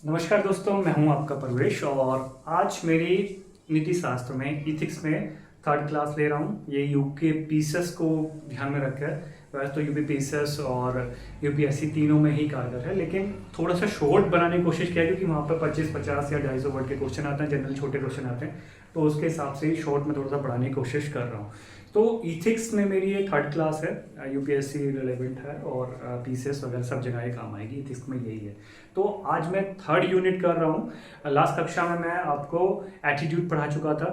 नमस्कार दोस्तों, मैं हूं आपका परवेश और आज मेरी नीति शास्त्र में इथिक्स में थर्ड क्लास ले रहा हूं। ये यूके पीसेस को ध्यान में रखकर, वैसे तो यूपी पीसेस और यूपीएससी तीनों में ही कारगर है, लेकिन थोड़ा सा शॉर्ट बनाने की कोशिश किया क्योंकि वहाँ पर 25-50 या 250 वर्ड के क्वेश्चन आते हैं, जनरल छोटे क्वेश्चन आते हैं, तो उसके हिसाब से ही शॉर्ट में थोड़ा सा बढ़ाने की कोशिश कर रहा हूँ। तो इथिक्स में मेरी ये थर्ड क्लास है, यूपीएससी रिलेवेंट है और पीसीएस वगैरह सब जगह ये काम आएगी। इथिक्स में यही है। तो आज मैं थर्ड यूनिट कर रहा हूँ। लास्ट कक्षा में मैं आपको एटीट्यूड पढ़ा चुका था,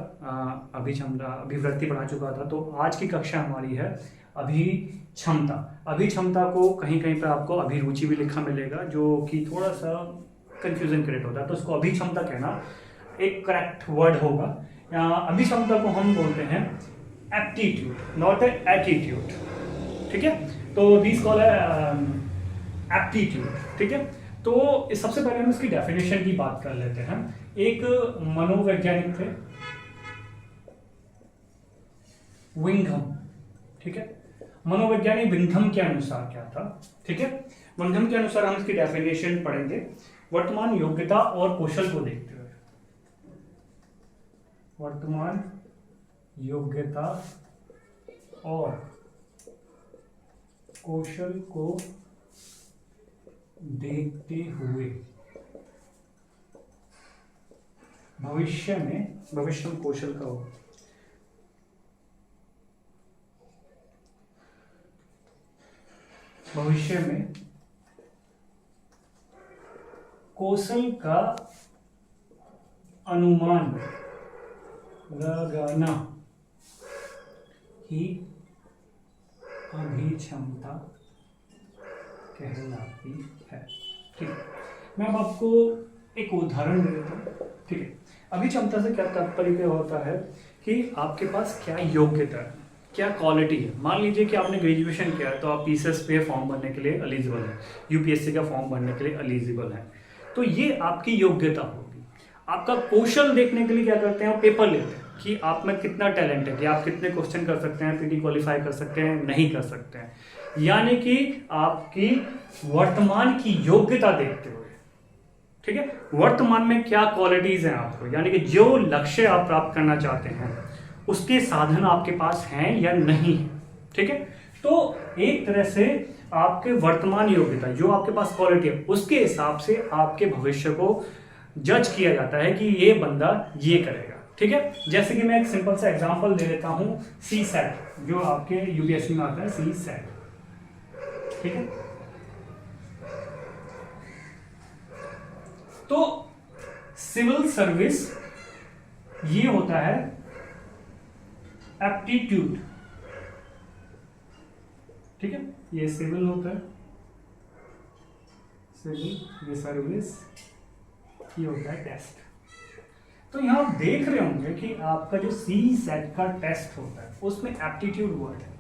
अभिव्यक्ति पढ़ा चुका था। तो आज की कक्षा हमारी है अभिक्षमता। अभिक्षमता को कहीं कहीं पर आपको अभिरुचि भी लिखा मिलेगा, जो कि थोड़ा सा कंफ्यूजन क्रिएट होता है, तो उसको अभिक्षमता कहना एक करेक्ट वर्ड होगा। अभिक्षमता को हम बोलते हैं एप्टीट्यूड, नॉट एटीट्यूड। ठीक है, तो दिस कॉल है एप्टीट्यूड। ठीक है, तो सबसे पहले हम इसकी डेफिनेशन की बात कर लेते हैं। एक मनोवैज्ञानिक थे विंघम। ठीक है, मनोवैज्ञानिक विंघम के अनुसार क्या था? ठीक है, विंघम के अनुसार हम इसकी डेफिनेशन पढ़ेंगे वर्तमान योग्यता और कौशल को देखते हुए। वर्तमान योग्यता और कौशल को देखते हुए भविष्य में कौशल का हो, भविष्य में कौशल का अनुमान लगाना ही अभिक्षमता कहलाती है। ठीक है, मैं अब आपको एक उदाहरण दे देता हूँ। ठीक है, अभिक्षमता से क्या तात्पर्य होता है कि आपके पास क्या योग्यता है, क्या क्वालिटी है। मान लीजिए कि आपने ग्रेजुएशन किया है तो आप पीसीएस पे फॉर्म भरने के लिए एलिजिबल है, यूपीएससी का फॉर्म भरने के लिए एलिजिबल है, तो ये आपकी योग्यता होगी। आपका कौशल देखने के लिए क्या करते हैं, वो पेपर लेते हैं कि आप में कितना टैलेंट है, कि आप कितने क्वेश्चन कर सकते हैं, पीटी क्वालिफाई कर सकते हैं, नहीं कर सकते हैं, यानी कि आपकी वर्तमान की योग्यता देखते हुए। ठीक है, वर्तमान में क्या क्वालिटीज हैं आपको, यानी कि जो लक्ष्य आप प्राप्त करना चाहते हैं उसके साधन आपके पास हैं या नहीं। ठीक है, तो एक तरह से आपके वर्तमान योग्यता, जो आपके पास क्वालिटी है, उसके हिसाब से आपके भविष्य को जज किया जाता है कि ये बंदा ये करेगा। ठीक है, जैसे कि मैं एक सिंपल सा एग्जांपल दे देता हूं, सी सेट, जो आपके यूपीएससी में आता है, सी सेट। ठीक है, तो सिविल सर्विस ये होता है एप्टीट्यूड। ठीक है, ये सिविल होता है, सिविल, ये सर्विस, ये होता है टेस्ट। तो यहां आप देख रहे होंगे कि आपका जो सी सेट का टेस्ट होता है उसमें एप्टीट्यूड वर्ड है।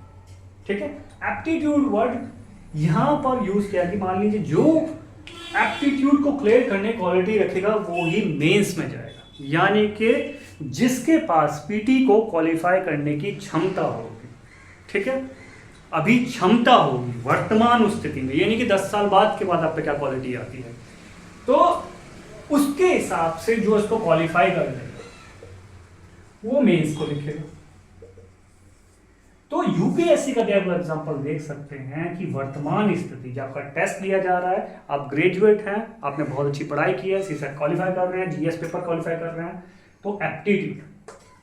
ठीक है, एप्टीट्यूड वर्ड यहां पर यूज किया कि मान लीजिए जो एप्टीट्यूड को क्लियर करने क्वालिटी रखेगा वो ही मेंस में जाएगा, यानी कि जिसके पास पीटी को क्वालिफाई करने की क्षमता होगी। ठीक है, अभी क्षमता होगी वर्तमान स्थिति में, यानी कि 10 साल बाद के बाद आप पे क्या क्वालिटी आती है, तो उसके हिसाब से जो इसको क्वालिफाई कर लेगा वो मेंस को लिखेगा। तो यूपीएससी का आप एग्जांपल देख सकते हैं कि वर्तमान स्थिति, जब आपका टेस्ट लिया जा रहा है, आप ग्रेजुएट हैं, आपने बहुत अच्छी पढ़ाई की है, सीसेट क्वालिफाई कर रहे हैं, जीएस पेपर क्वालिफाई कर रहे हैं, तो एप्टीट्यूड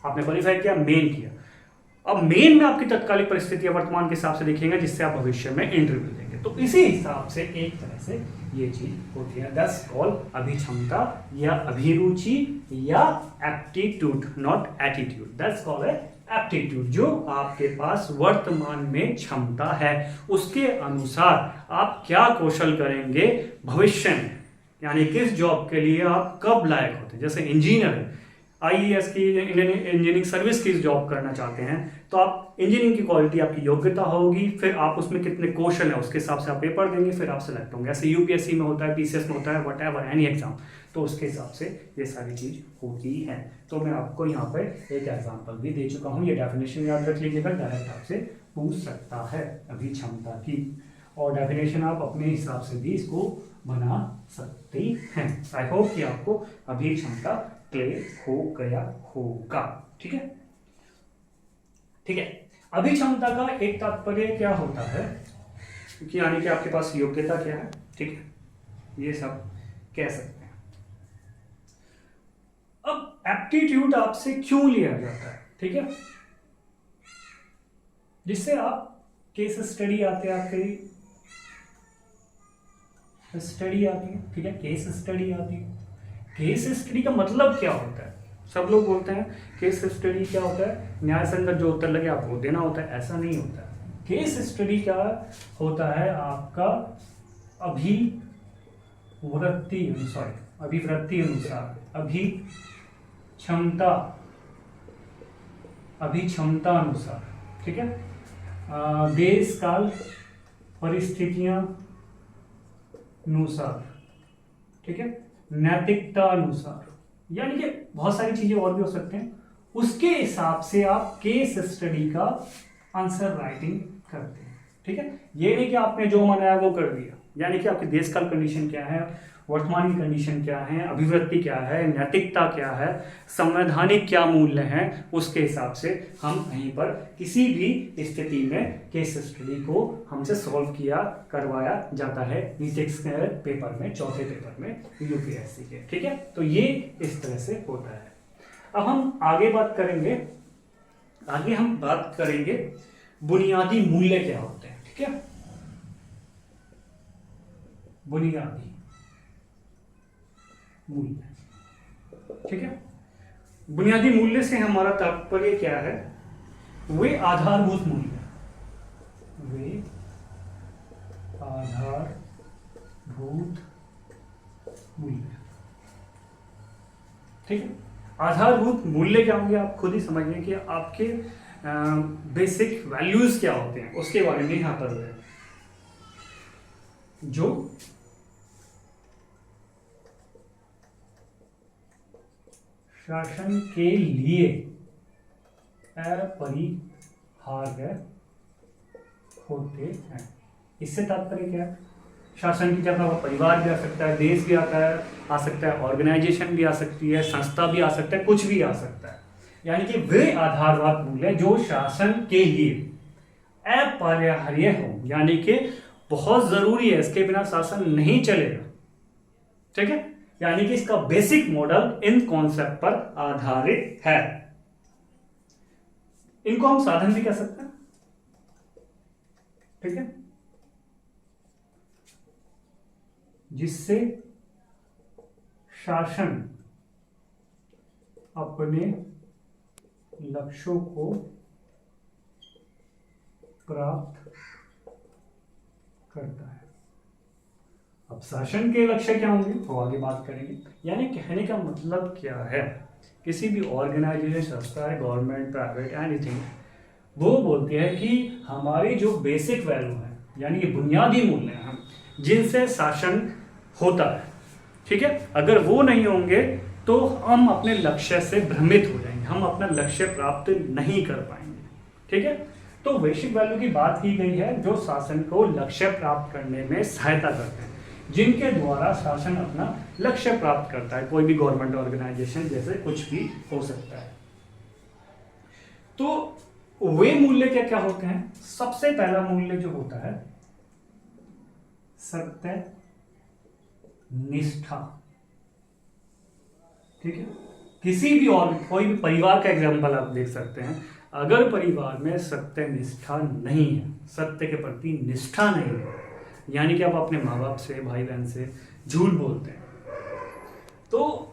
आपने क्वालिफाई किया, मेन किया। अब मेन में आपकी तत्कालिक परिस्थितियां वर्तमान के हिसाब से लिखेंगे, जिससे आप भविष्य में इंटरव्यू देंगे। तो इसी हिसाब से एक तरह से ये चीज होती है। दैट्स कॉल अभिक्षमता या अभिरुचि या aptitude, not attitude. That's call है एप्टीट्यूड, जो आपके पास वर्तमान में क्षमता है, उसके अनुसार आप क्या कौशल करेंगे भविष्य में, यानी किस जॉब के लिए आप कब लायक होते हैं। जैसे इंजीनियर है, आईएएस की इंजीनियरिंग सर्विस की जॉब करना चाहते हैं, तो आप इंजीनियरिंग की क्वालिटी, आपकी योग्यता होगी, फिर आप उसमें कितने कौशल है उसके हिसाब से आप पेपर देंगे, फिर आप सेलेक्ट होंगे। ऐसे यूपीएससी में होता है, पीसीएस में होता है, वट एवर एनी एग्जाम, तो उसके हिसाब से ये सारी चीज होती है। तो मैं आपको यहाँ पे एक एग्जाम्पल भी दे चुका हूँ, ये डेफिनेशन याद रख लीजिएगा, डायरेक्ट आपसे पूछ सकता है अभिक्षमता की। और डेफिनेशन आप अपने हिसाब से भी इसको बना सकते हैं। आई होप कि आपको अभी क्षमता क्लियर हो गया होगा। ठीक है, ठीक है। अभी क्षमता का एक तात्पर्य क्या होता है कि यानी कि आपके पास योग्यता क्या है, ठीक है, ये सब कह सकते हैं। अब एप्टीट्यूड आपसे क्यों लिया जाता है, ठीक है, जिससे आप केस स्टडी आते आपके स्टडी आती है, ठीक है, केस स्टडी आती है। केस स्टडी का मतलब क्या होता है? सब लोग बोलते हैं केस स्टडी क्या होता है, न्याय संगत जो उत्तर लगे आपको देना होता है। ऐसा नहीं होता है। केस स्टडी क्या होता है? आपका अभिवृत्ति अनुसार अभिक्षमता अनुसार, ठीक है, देश काल परिस्थितियां अनुसार, ठीक है, नैतिकता अनुसार, यानी कि बहुत सारी चीजें और भी हो सकते हैं। उसके हिसाब से आप केस स्टडी का आंसर राइटिंग करते हैं, ठीक है। ये नहीं कि आपने जो मनाया वो कर दिया, यानी कि आपके देश काल कंडीशन क्या है, वर्तमान की कंडीशन क्या है, अभिवृत्ति क्या है, नैतिकता क्या है, संवैधानिक क्या मूल्य हैं, उसके हिसाब से हम कहीं पर किसी भी स्थिति में केस स्टडी को हमसे सॉल्व करवाया जाता है नीतिक्स पेपर में, चौथे पेपर में यूपीएससी के, ठीक है। तो ये इस तरह से होता है। अब हम आगे बात करेंगे बुनियादी मूल्य क्या होते हैं, ठीक है। बुनियादी मूल्य, ठीक है। बुनियादी मूल्य से हमारा तात्पर्य क्या है? वे आधारभूत मूल्य, ठीक है। आधारभूत मूल्य क्या होंगे आप खुद ही समझिए कि आपके बेसिक वैल्यूज क्या होते हैं, उसके बारे में यहां पर है जो शासन के लिए अपरिहार्य होते हैं। इससे तात्पर्य क्या है? शासन की जगह वो परिवार भी आ सकता है, देश भी आ सकता है, ऑर्गेनाइजेशन भी आ सकती है, संस्था भी आ सकता है, कुछ भी आ सकता है। यानी कि वे आधारभूत मूल्य जो शासन के लिए अपरिहार्य हो, यानी कि बहुत जरूरी है, इसके बिना शासन नहीं चलेगा, ठीक है। यानी कि इसका बेसिक मॉडल इन कॉन्सेप्ट पर आधारित है। इनको हम साधन भी कह सकते हैं, ठीक है, जिससे शासन अपने लक्ष्यों को प्राप्त करता है। अब शासन के लक्ष्य क्या होंगे वो आगे बात करेंगे। यानी कहने का मतलब क्या है, किसी भी ऑर्गेनाइजेशन, संस्था है, गवर्नमेंट, प्राइवेट, एनीथिंग, वो बोलती है कि हमारी जो बेसिक वैल्यू है, यानी कि बुनियादी मूल्य हैं जिनसे शासन होता है, ठीक है, अगर वो नहीं होंगे तो हम अपने लक्ष्य से भ्रमित हो जाएंगे, हम अपना लक्ष्य प्राप्त नहीं कर पाएंगे, ठीक है। तो बेसिक वैल्यू की बात की गई है जो शासन को लक्ष्य प्राप्त करने में सहायता करते हैं, जिनके द्वारा शासन अपना लक्ष्य प्राप्त करता है। कोई भी गवर्नमेंट ऑर्गेनाइजेशन जैसे कुछ भी हो सकता है। तो वे मूल्य क्या क्या होते हैं? सबसे पहला मूल्य जो होता है सत्य निष्ठा, ठीक है। किसी भी और कोई भी परिवार का एग्जांपल आप देख सकते हैं, अगर परिवार में सत्य निष्ठा नहीं है, सत्य के प्रति निष्ठा नहीं है, यानी कि आप अपने माँ बाप से, भाई बहन से झूठ बोलते हैं, तो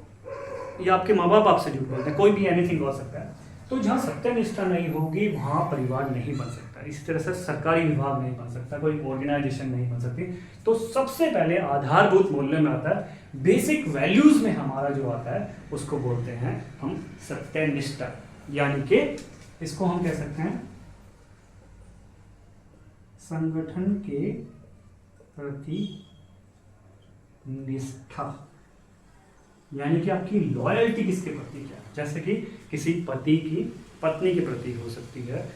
या आपके माँ बाप आपसे झूठ बोलते हैं, कोई भी एनीथिंग हो सकता है, तो जहाँ सत्य निष्ठा नहीं होगी वहाँ परिवार नहीं बन सकता। इसी तरह से सरकारी विभाग नहीं बन सकता, कोई ऑर्गेनाइजेशन नहीं बन सकती। तो सबसे पहले आधारभूत मूल्य में आता है, बेसिक वैल्यूज में हमारा जो आता है उसको बोलते हैं हम सत्यनिष्ठा, यानी कि इसको हम कह सकते हैं संगठन के प्रति निष्ठा, यानी कि आपकी लॉयल्टी किसके प्रति क्या है। जैसे कि किसी पति की पत्नी के प्रति हो सकती है,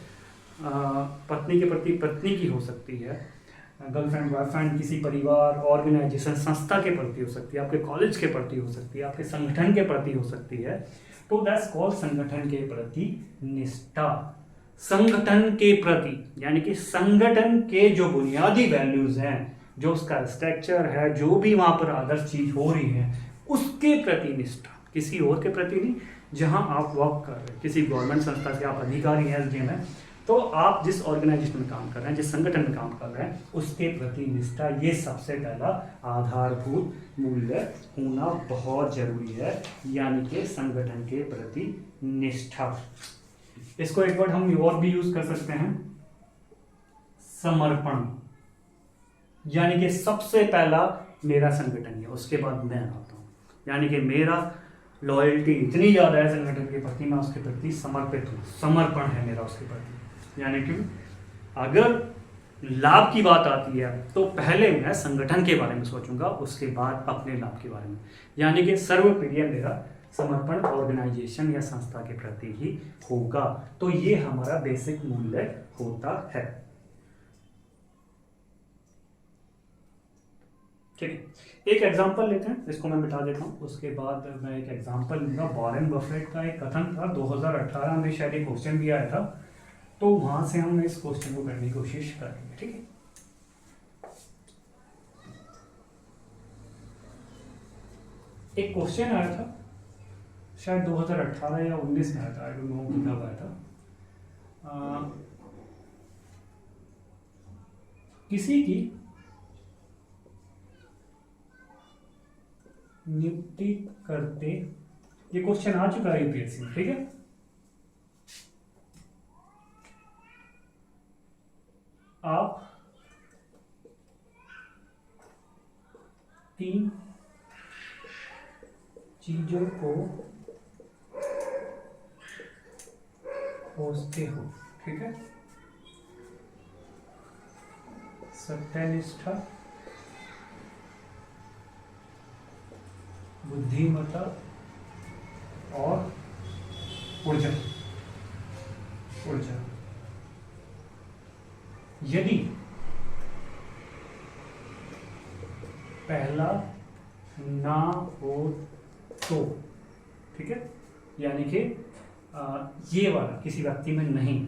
पत्नी के प्रति पत्नी की हो सकती है, गर्लफ्रेंड बॉयफ्रेंड, किसी परिवार, ऑर्गेनाइजेशन, संस्था के प्रति हो सकती है, आपके कॉलेज के प्रति हो सकती है, आपके संगठन के प्रति हो सकती है। तो दैट्स कॉल्ड संगठन के प्रति निष्ठा। संगठन के प्रति यानी कि संगठन के जो बुनियादी वैल्यूज हैं, जो उसका स्ट्रक्चर है, जो भी वहां पर आदर्श चीज हो रही है, उसके प्रति निष्ठा, किसी और के प्रति नहीं। जहां आप वर्क कर रहे हैं, किसी गवर्नमेंट संस्था के आप अधिकारी हैं, एसडीएम है, तो आप जिस ऑर्गेनाइजेशन में काम कर रहे हैं, जिस संगठन में काम कर रहे हैं, उसके प्रति निष्ठा, ये सबसे पहला आधारभूत मूल्य होना बहुत जरूरी है, यानी कि संगठन के प्रति निष्ठा। इसको एक वर्ड हम और भी यूज कर सकते हैं, समर्पण। यानी कि सबसे पहला मेरा संगठन है, उसके बाद मैं आता हूं, यानी कि मेरा लॉयल्टी इतनी ज्यादा है संगठन के प्रति, मैं उसके प्रति समर्पित हूं, समर्पण है मेरा उसके प्रति। यानी कि अगर लाभ की बात आती है तो पहले मैं संगठन के बारे में सोचूंगा, उसके बाद अपने लाभ के बारे में। यानी कि सर्वप्रिय मेरा समर्पण ऑर्गेनाइजेशन या संस्था के प्रति ही होगा। तो ये हमारा बेसिक मूल्य होता है। ठीक है, एक एग्जांपल लेते हैं, इसको मैं मिटा देता हूं, उसके बाद मैं एक एग्जांपल लूंगा। वॉरेन बफेट का एक कथन था, 2018 में शायद एक क्वेश्चन भी आया था, तो वहां से हम इस क्वेश्चन को करने की कोशिश करेंगे। ठीक है, एक क्वेश्चन आया था शायद 2018 या 19 में आया था, आई डोंट नो कब आया था। किसी की नियुक्ति करते, ये क्वेश्चन आ चुका है यूपीएससी में। ठीक है, आप 3 चीजों को खोजते हो। ठीक है, सत्यनिष्ठा, बुद्धिमत्ता और ऊर्जा। यदि पहला ना हो तो, ठीक है, यानी कि ये वाला किसी व्यक्ति में नहीं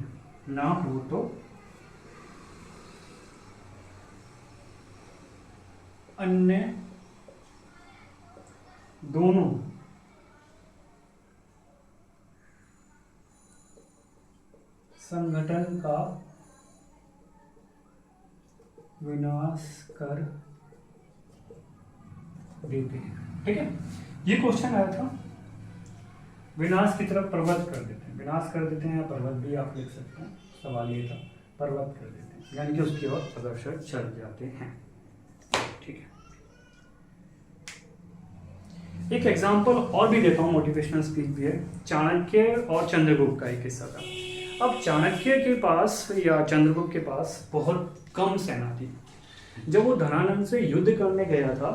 ना हो तो अन्य दोनों संगठन का विनाश कर देते हैं। ठीक है, ये क्वेश्चन आया था, विनाश की तरफ प्रवृत्त कर देते हैं, विनाश कर देते हैं या प्रवृत्त भी आप लिख सकते हैं। सवाल ये था, प्रवृत्त कर देते हैं यानी कि उसकी ओर अग्रसर चल जाते हैं। ठीक है, एक एग्जाम्पल और भी देता हूँ, मोटिवेशनल स्पीच भी है। चाणक्य और चंद्रगुप्त का एक किस्सा था। अब चाणक्य के पास या चंद्रगुप्त के पास बहुत कम सेना थी। जब वो धनानंद से युद्ध करने गया था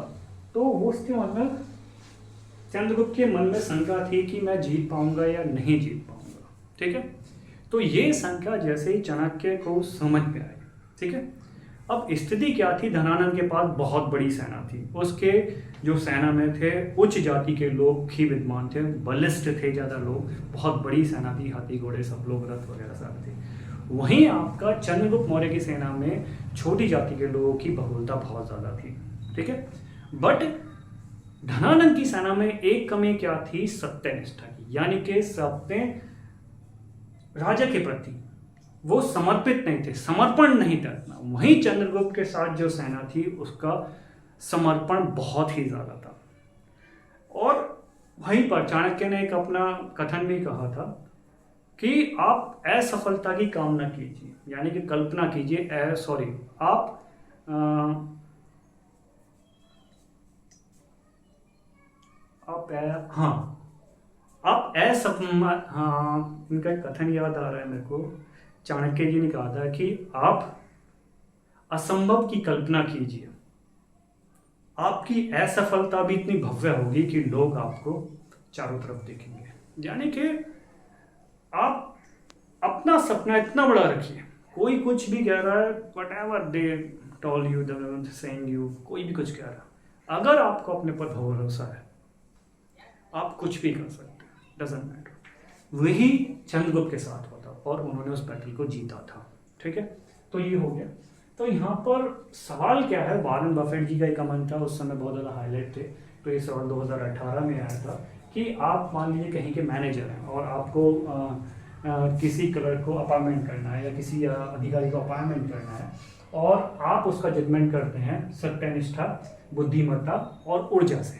तो उसके मन में, चंद्रगुप्त के मन में शंका थी कि मैं जीत पाऊंगा या नहीं जीत पाऊंगा। ठीक है, तो ये शंका जैसे ही चाणक्य को समझ में आई। ठीक है, अब स्थिति क्या थी, धनानंद के पास बहुत बड़ी सेना थी, उसके जो सेना में थे उच्च जाति के लोग ही विद्वान थे, बलिष्ठ थे ज़्यादा लोग, बहुत बड़ी सेना थी, हाथी घोड़े सब लोग, रथ वगैरह सब थे। वहीं आपका चंद्रगुप्त मौर्य की सेना में छोटी जाति के लोगों की बहुलता बहुत ज़्यादा थी। ठीक है, बट धनानंद की सेना में एक कमी क्या थी, सत्यनिष्ठा की, यानी कि सत्य राजा के प्रति वो समर्पित नहीं थे, समर्पण नहीं था। वहीं चंद्रगुप्त के साथ जो सेना थी उसका समर्पण बहुत ही ज्यादा था। और वहीं पर चाणक्य ने एक अपना कथन भी कहा था कि आप असफलता की कामना कीजिए, यानी कि कल्पना कीजिए, आप इनका कथन याद आ रहा है मेरे को। चाणक्य जी ने कहा था कि आप असंभव की कल्पना कीजिए, आपकी असफलता भी इतनी भव्य होगी कि लोग आपको चारों तरफ देखेंगे। यानी कि आप अपना सपना इतना बड़ा रखिए, कोई कुछ भी कह रहा है, what ever they told you, the saying you, कोई भी कुछ कह रहा, अगर आपको अपने पर भरोसा है आप कुछ भी कर सकते हैं, डजेंट मैटर। वही चंद्रगुप्त के साथ होता और उन्होंने उस बैटल को जीता था। ठीक है, तो ये हो गया। तो यहाँ पर सवाल क्या है, वॉरेन बफेट जी का एक कमेंट था, उस समय बहुत ज़्यादा हाईलाइट थे, तो ये सवाल 2018 में आया था कि आप मान लीजिए कहीं के मैनेजर हैं और आपको किसी क्लर्क को अपॉइंटमेंट करना है या किसी अधिकारी को अपॉइंटमेंट करना है और आप उसका जजमेंट करते हैं सत्यनिष्ठा, बुद्धिमत्ता और ऊर्जा से।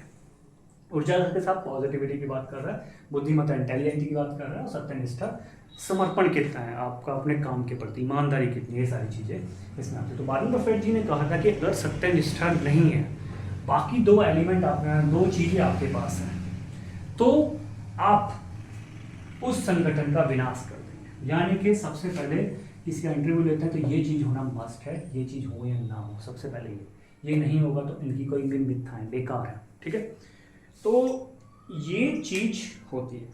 ऊर्जा के साथ पॉजिटिविटी की बात कर रहा है, बुद्धिमत्ता इंटेलिजेंस की बात कर रहा है, और सत्यनिष्ठा समर्पण कितना है आपका अपने काम के प्रति, ईमानदारी कितनी है, ये सारी चीज़ें इसमें आती है। तो वॉरेन बफेट जी ने कहा था कि अगर सत्यनिष्ठा नहीं है, बाकी दो एलिमेंट आपके, दो चीज़ें आपके पास हैं, तो आप उस संगठन का विनाश कर देंगे। यानी कि सबसे पहले किसी का इंटरव्यू लेते हैं तो ये चीज़ होना मस्ट है, ये चीज़ हो या ना हो, सबसे पहले ये नहीं होगा तो इनकी कोई भी मिथ्या है, बेकार है। ठीक है, तो ये चीज़ होती है।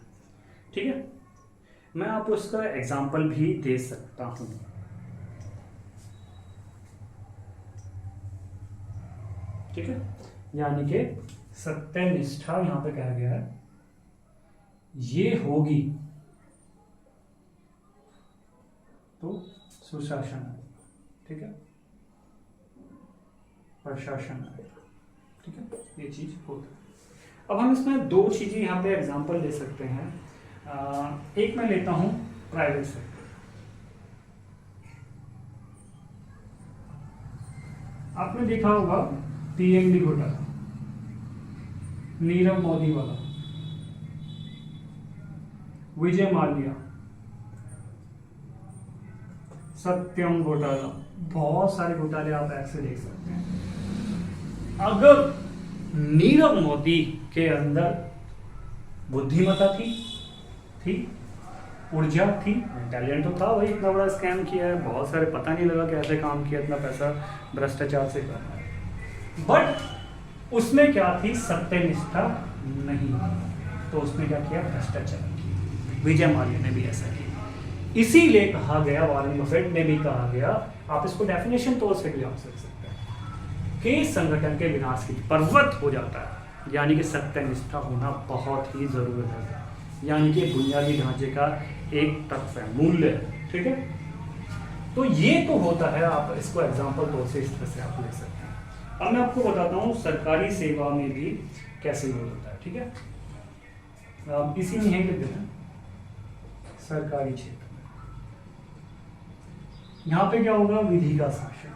ठीक है, मैं आपको इसका एग्जाम्पल भी दे सकता हूँ। ठीक है, यानी कि सत्यनिष्ठा यहां पे कहा गया है ये होगी तो सुशासन आएगा। ठीक है, प्रशासन आएगा। ठीक है, ये चीज होता है। अब हम इसमें दो चीजें यहाँ पे एग्जांपल ले सकते हैं। एक मैं लेता हूं प्राइवेट सेक्टर। आपने देखा होगा पीएनबी घोटाला, नीरव मोदी वाला, विजय माल्या, सत्यम घोटाला, बहुत सारे घोटाले आप ऐसे देख सकते हैं। अगर नीरव मोदी के अंदर बुद्धिमत्ता थी, ऊर्जा थी, टैलेंट तो था, वही इतना बड़ा स्कैम किया है, बहुत सारे पता नहीं लगा कैसे काम किया, इतना पैसा भ्रष्टाचार से करना है, बट उसमें क्या थी, सत्यनिष्ठा नहीं, तो उसने क्या किया, भ्रष्टाचार किया। विजय माल्या ने भी ऐसा किया। इसीलिए कहा गया, वॉरेन बफेट ने भी कहा गया, आप इसको डेफिनेशन तौर से भी आप समझ सकते हैं कि संगठन के विनाश की पर्वत हो जाता है, यानी कि सत्यनिष्ठा होना बहुत ही जरूरत है, यानी कि बुनियादी ढांचे का एक तत्व है, मूल्य है। ठीक है, तो ये तो होता है, आप इसको एग्जाम्पल तौर से इस तरह से आप ले सकते हैं। अब मैं आपको बताता हूँ सरकारी सेवा में भी कैसे यूज होता है। ठीक है, इसी में यहीं लिख देते हैं सरकारी क्षेत्र में। यहां पे क्या होगा, विधि का शासन।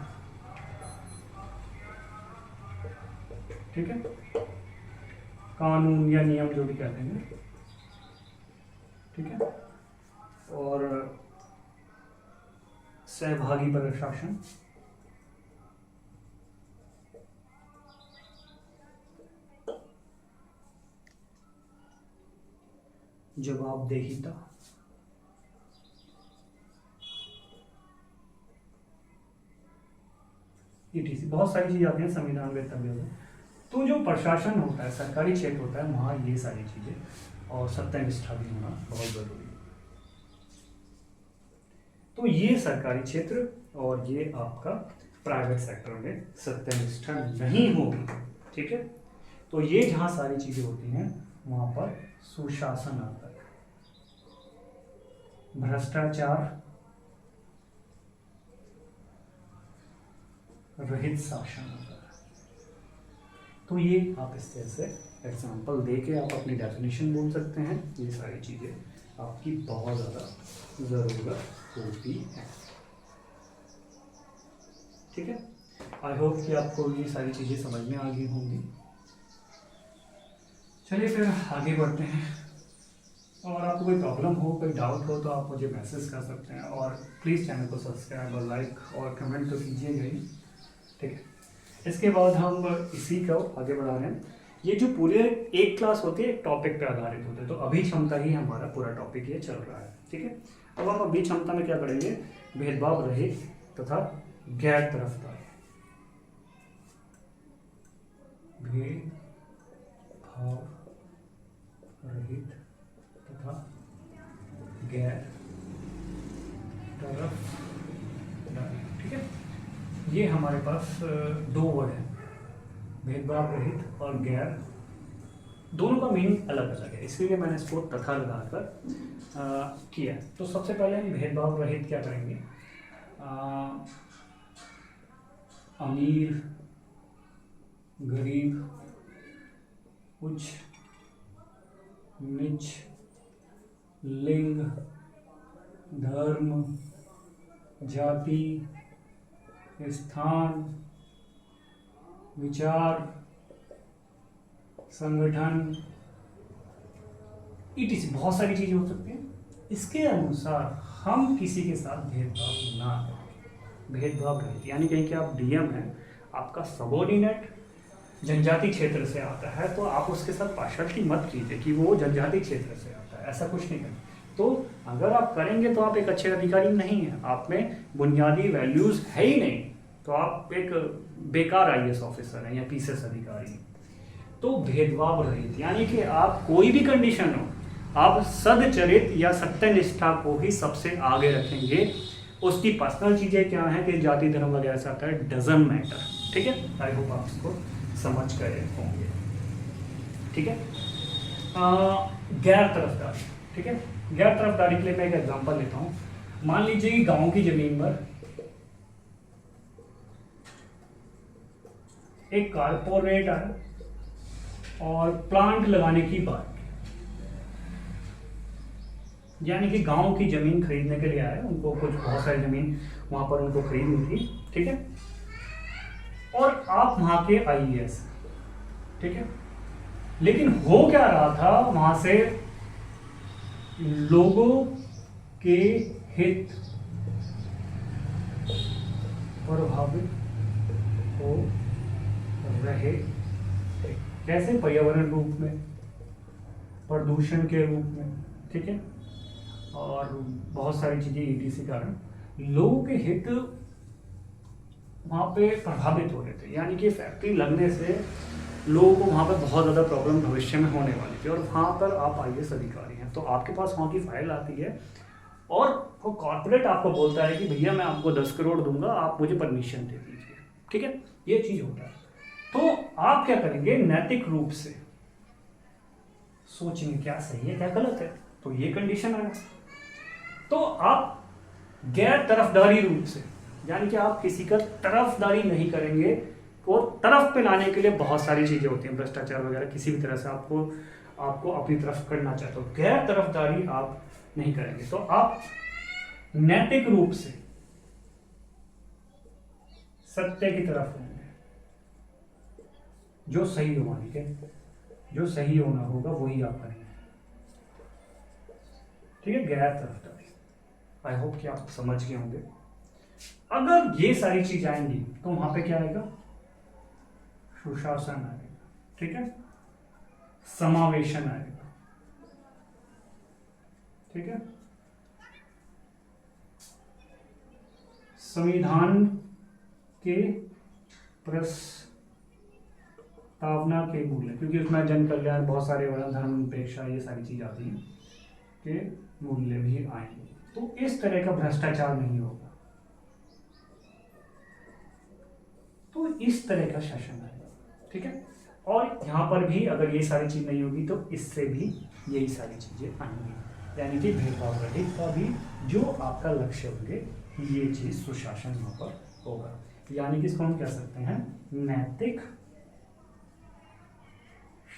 ठीक है, कानून या नियम जो भी कहते हैं। ठीक है, और सहभागी प्रशासन, जवाबदेहिता, ईटीसी, बहुत सारी चीजें आती हैं, संविधान में तब। तो जो प्रशासन होता है, सरकारी क्षेत्र होता है, वहाँ ये सारी चीजें और सत्यनिष्ठा भी होना बहुत जरूरी है। तो ये सरकारी क्षेत्र और ये आपका प्राइवेट सेक्टर में सत्यनिष्ठा नहीं होगी। ठीक है, तो ये जहाँ सारी चीजें होती हैं वहाँ पर सुशासन आता है, भ्रष्टाचार रहित शासन होता है। तो ये आप इस तरह से एग्जाम्पल दे के आप अपनी डेफिनेशन बोल सकते हैं। ये सारी चीज़ें आपकी बहुत ज़्यादा ज़रूरत होती है। ठीक है, आई होप कि आपको ये सारी चीज़ें समझ में आ गई होंगी। चलिए फिर आगे बढ़ते हैं, और आपको कोई प्रॉब्लम हो, कोई डाउट हो तो आप मुझे मैसेज कर सकते हैं, और प्लीज़ चैनल को सब्सक्राइब और लाइक और कमेंट तो कीजिएगा ही। ठीक है, इसके बाद हम इसी को आगे बढ़ा रहे हैं। ये जो पूरे एक क्लास होती है एक टॉपिक पे आधारित होते हैं, तो अभी क्षमता ही हमारा पूरा टॉपिक ये चल रहा है। ठीक है, अब हम अभी क्षमता में क्या करेंगे, भेदभाव रहित तथा गैर तरफदार, भेदभाव रहित तथा गैर तरफदार। ठीक है, ये हमारे पास दो वर्ड हैं, भेदभाव रहित और गैर। दोनों का मीनिंग अलग अलग है, इसलिए मैंने इसको तथा लगाकर किया। तो सबसे पहले हम भेदभाव रहित क्या करेंगे, अमीर गरीब, उच्च नीच, लिंग, धर्म, जाति, स्थान, विचार, संगठन, इटीसी बहुत सारी चीजें हो सकती हैं। इसके अनुसार हम किसी के साथ भेदभाव ना करें। भेदभाव रहित यानी कहीं कि आप डीएम हैं, आपका सबॉर्डिनेट जनजाति क्षेत्र से आता है, तो आप उसके साथ पार्शलिटी मत कीजिए कि वो जनजाति क्षेत्र से आता है, ऐसा कुछ नहीं करें। तो अगर आप करेंगे तो आप एक अच्छे अधिकारी नहीं हैं, आप में बुनियादी वैल्यूज है ही नहीं, तो आप एक बेकार आईएएस ऑफिसर हैं या पीसीएस अधिकारी हैं। तो भेदभाव रहित यानी कि आप कोई भी कंडीशन हो, आप सदचरित या सत्यनिष्ठा को ही सबसे आगे रखेंगे। उसकी पर्सनल चीजें क्या हैं कि जाति धर्म वगैरह से आता है, डजंट मैटर। ठीक है, आई होप आप इसको समझ गए होंगे। ठीक है, गैर तरफदारी। ठीक है, गैर तरफदारी के लिए मैं एक एग्जांपल लेता हूं। मान लीजिए कि गांव की जमीन पर एक कारपोरेट आए और प्लांट लगाने की बात, यानी कि गांव की जमीन खरीदने के लिए आए, उनको कुछ बहुत सारी जमीन वहां पर उनको खरीदनी थी। ठीक है, और आप वहां के आईएएस, ठीक है, लेकिन हो क्या रहा था, वहां से लोगों के हित प्रभावित हो रहे थे। कैसे? पर्यावरण रूप में, प्रदूषण के रूप में, ठीक है, और बहुत सारी चीजें ईटीसी कारण लोगों के हित वहां पे प्रभावित हो रहे थे। यानी कि फैक्ट्री लगने से लोगों को वहां पर बहुत ज्यादा प्रॉब्लम भविष्य में होने वाली थी, और वहां पर आप आईएएस अधिकारी हैं, तो आपके पास वहां की फाइल आती है और वो कॉर्पोरेट आपको बोलता है कि भैया मैं आपको 10 करोड़ दूंगा, आप मुझे परमिशन दे दीजिए। ठीक है, ये चीज होता है। तो आप क्या करेंगे, नैतिक रूप से सोचेंगे क्या सही है क्या गलत है, तो ये कंडीशन है। तो आप गैर तरफदारी रूप से, यानी कि आप किसी का तरफदारी नहीं करेंगे, और तरफ पे लाने के लिए बहुत सारी चीजें होती हैं, भ्रष्टाचार वगैरह, किसी भी तरह से आपको अपनी तरफ करना चाहते हो, गैर तरफदारी आप नहीं करेंगे। तो आप नैतिक रूप से सत्य की तरफ होंगे, जो सही होगा, ठीक है, जो सही होना होगा वही आप करेंगे। ठीक है, गैर तरफदारी। आई होप कि आप समझ गए होंगे। अगर ये सारी चीज आएंगी तो वहां पे क्या आएगा, सुशासन आएगा, ठीक है, समावेशन आएगा, ठीक है, संविधान के प्रस्तावना के मूल्य, क्योंकि उसमें जन कल्याण, बहुत सारे वर्ण धर्म उपेक्षा, ये सारी चीज आती हैं, के मूल्य भी आएंगे। तो इस तरह का भ्रष्टाचार नहीं होगा, तो इस तरह का शासन आएगा। ठीक है, और यहाँ पर भी अगर ये सारी चीज नहीं होगी तो इससे भी यही सारी चीजें आएंगी, यानी कि भेदभाव रहित का भी जो आपका लक्ष्य होंगे, ये चीज सुशासन वहां पर होगा। यानी कि इसको हम कह सकते हैं नैतिक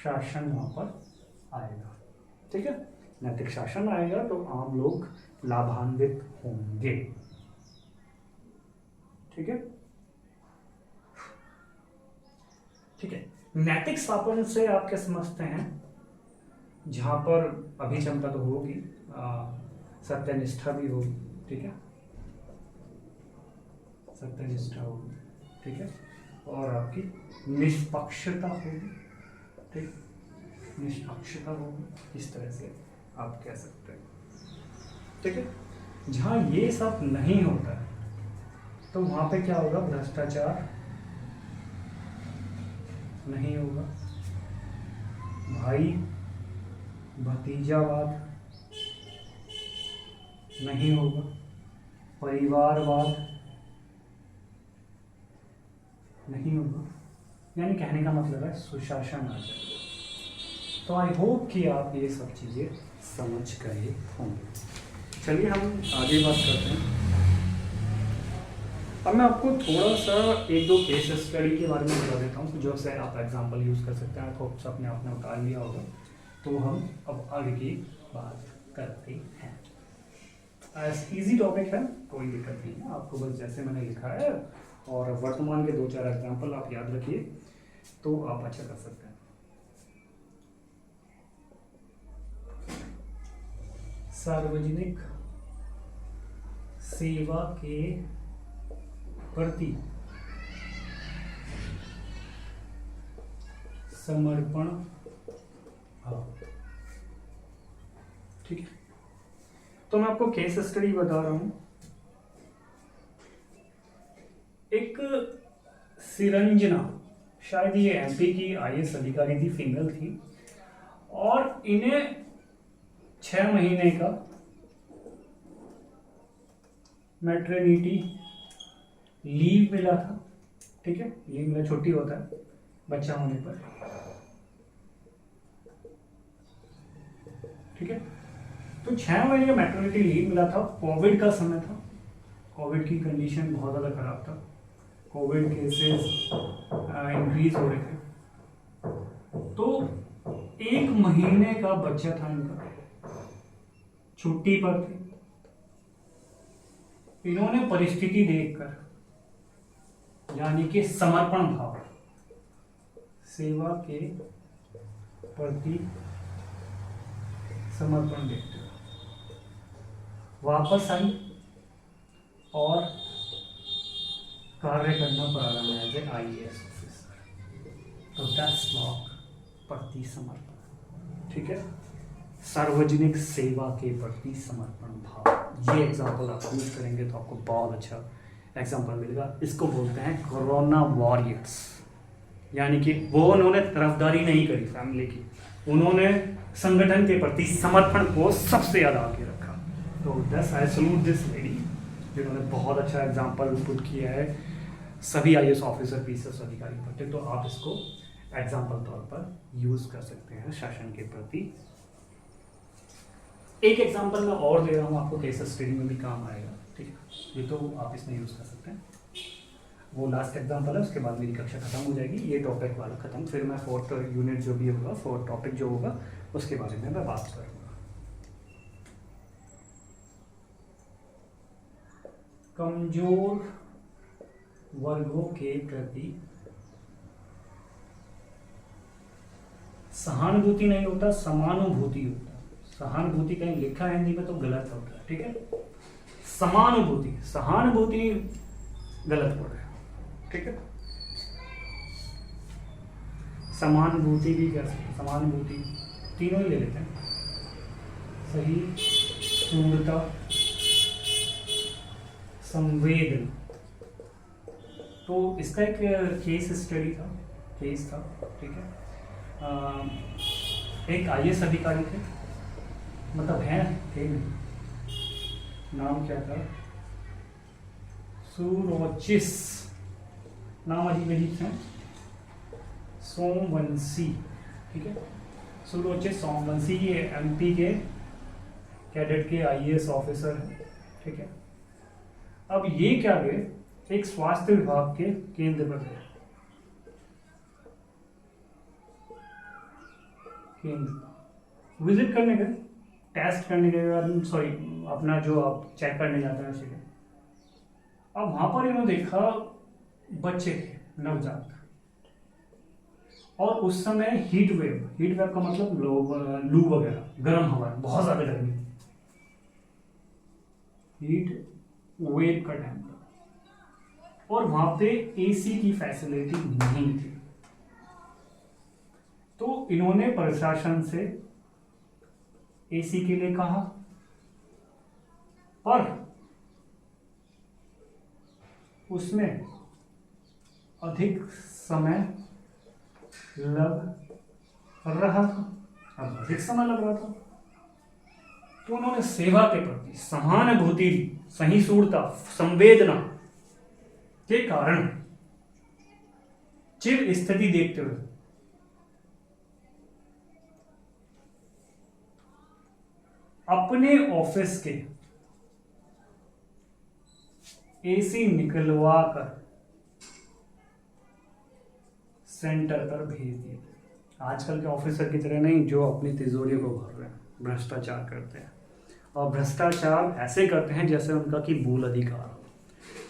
शासन वहां पर आएगा। ठीक है, नैतिक शासन आएगा तो आम लोग लाभान्वित होंगे। ठीक है, ठीक है, नैतिक स्थापन से आप क्या समझते हैं, जहां पर अभिक्षमता तो होगी, सत्यनिष्ठा भी होगी, ठीक है, सत्यनिष्ठा होगी, ठीक है, और आपकी निष्पक्षता होगी, ठीक, निष्पक्षता होगी, इस तरह से आप कह सकते हैं। ठीक है, जहां ये सब नहीं होता है तो वहां पे क्या होगा, भ्रष्टाचार नहीं होगा, भाई भतीजावाद नहीं होगा, परिवारवाद नहीं होगा, यानी कहने का मतलब है सुशासन आ जाएगा। तो आई होप कि आप ये सब चीज़ें समझ गए होंगे। चलिए हम आगे बात करते हैं। अब मैं आपको थोड़ा सा एक दो केस स्टडी के बारे में बता देता हूँ जो से आप एग्जांपल यूज़ कर सकते हैं। आई होप आपने अपने उतार लिया होगा। तो हम अब आगे की बात करते हैं। इजी टॉपिक है, कोई दिक्कत नहीं है, आपको बस जैसे मैंने लिखा है और वर्तमान के दो चार एग्जांपल आप याद रखिए तो आप अच्छा कर सकते हैं। सार्वजनिक सेवा के प्रति समर्पण भाव। ठीक है, तो मैं आपको केस स्टडी बता रहा हूं। एक सिरंजना, शायद ये एमपी की आईएएस अधिकारी थी, फीमेल थी, और इन्हें 6 महीने का मैटरनिटी लीव मिला था। ठीक है, लीव मिला, छुट्टी होता है बच्चा होने पर। ठीक है, तो 6 महीने का मैटरनिटी लीव मिला था। कोविड का समय था, कोविड की कंडीशन बहुत ज़्यादा खराब था, कोविड केसेस इंक्रीज हो रहे थे। तो 1 महीने का बच्चा था इनका, छुट्टी पर थे। इन्होंने परिस्थिति देखकर, यानी कि समर्पण भाव, सेवा के प्रति समर्पण देखते वापस आई और कार्य करना प्रारंभ एज ए आईएएस ऑफिसर। तो दैट्स लॉक प्रति समर्पण। ठीक है, सार्वजनिक सेवा के प्रति समर्पण भाव। ये एग्जाम्पल आप यूज करेंगे तो आपको बहुत अच्छा एग्जाम्पल मिलेगा। इसको बोलते हैं कोरोना वॉरियर्स, यानी कि वो उन्होंने तरफदारी नहीं करी फैमिली की, उन्होंने संगठन के प्रति समर्पण को सबसे ज़्यादा आगे रखा। तो दस आई सलूट दिस लेडी जिन्होंने बहुत अच्छा एग्जाम्पल पुट किया है सभी आईएएस ऑफिसर पीसीएस अधिकारी पर। तो आप इसको एग्जाम्पल तौर पर यूज कर सकते हैं शासन के प्रति। एक एग्जाम्पल मैं और दे रहा हूँ आपको, केस स्टडी में भी काम आएगा। ठीक है, ये तो आप इसमें यूज कर सकते हैं। वो लास्ट एग्जाम्पल है, उसके बाद मेरी कक्षा खत्म हो जाएगी, ये टॉपिक वाला खत्म। फिर मैं 4th यूनिट जो भी होगा, 4th टॉपिक जो होगा उसके बारे में मैं बात करूँगा। कमजोर वर्गों के प्रति सहानुभूति नहीं होता, समानुभूति होता है। सहानुभूति कहीं लिखा है हिंदी में तो गलत होता है। ठीक है, समानुभूति, सहानुभूति गलत पड़ रहा है। ठीक है, समानुभूति भी कर सकते, समानुभूति तीनों ही ले लेते हैं। सही, पूर्णता, संवेदन। तो इसका एक केस स्टडी था, केस था। ठीक है, एक आईएएस अधिकारी थे, मतलब हैं थे नहीं, नाम क्या था, सुरोचिस, नाम अजीब अजीब हैं, सोमवंशी। ठीक है, सुरोचिस सोमवंशी, ये एमपी के कैडेट के आईएएस ऑफिसर हैं। ठीक है, अब ये क्या गए, एक स्वास्थ्य विभाग के केंद्र पर गए, केंद्र विजिट करने गए, टेस्ट करने गए, सॉरी अपना जो आप चेक करने जाते हैं उसी के। अब वहां पर इन्होंने देखा बच्चे थे नवजात, और उस समय हीट वेव का मतलब लू वगैरह, गर्म हवा, बहुत ज्यादा गर्मी, हीट वेव का टाइम था, और वहां पे एसी की फैसिलिटी नहीं थी। तो इन्होंने प्रशासन से एसी के लिए कहा, पर उसमें अधिक समय लग रहा था। अब अधिक समय लग रहा था तो उन्होंने सेवा के प्रति सहानुभूति, सहिष्णुता, संवेदना के कारण चिर स्थिति देखते हुए अपने ऑफिस के एसी निकलवा कर सेंटर पर भेज दिए। आजकल के ऑफिसर की तरह नहीं जो अपनी तिजोरी को भर रहे हैं, भ्रष्टाचार करते हैं और भ्रष्टाचार ऐसे करते हैं जैसे उनका की मूल अधिकार हो।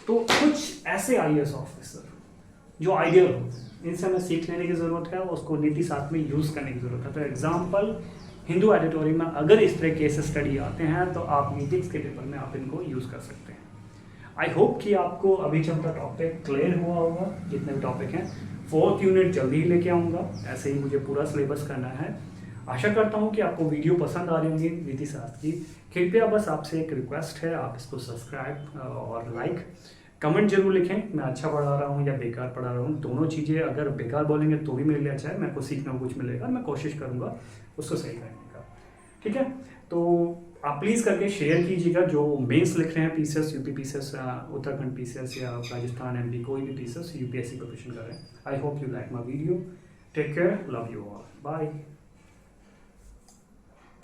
तो कुछ ऐसे आईएएस ऑफिसर जो आइडियल होते हैं, इनसे हमें सीख लेने की ज़रूरत है और उसको नीति साथ में यूज़ करने की ज़रूरत है। तो एग्जाम्पल हिंदू एडिटोरियल में अगर इस तरह केस स्टडी आते हैं तो आप नीतिक्स के पेपर में आप इनको यूज़ कर सकते हैं। आई होप कि आपको अभी चलता टॉपिक क्लियर हुआ होगा। जितने भी टॉपिक हैं 4th यूनिट जल्दी ही लेके आऊँगा, ऐसे ही मुझे पूरा सिलेबस करना है। आशा करता हूँ कि आपको वीडियो पसंद आ रही होंगी नीति शास्त्र की। कृपया बस आपसे एक रिक्वेस्ट है, आप इसको सब्सक्राइब और लाइक कमेंट जरूर लिखें। मैं अच्छा पढ़ा रहा हूँ या बेकार पढ़ा रहा हूँ, दोनों चीज़ें। अगर बेकार बोलेंगे तो भी मेरे लिए अच्छा है, मेरे को सीखना कुछ मिलेगा, मैं कोशिश करूँगा उसको सही करने का। ठीक है, तो आप प्लीज़ करके शेयर कीजिएगा जो मेंस लिख रहे हैं, PCS, UP PCS, Uttarakhand PCS या राजस्थान एमपी, कोई भी पीसीएस यूपीएससी प्रिपरेशन कर रहे हैं। I hope you like my video. Take care, love you all, bye.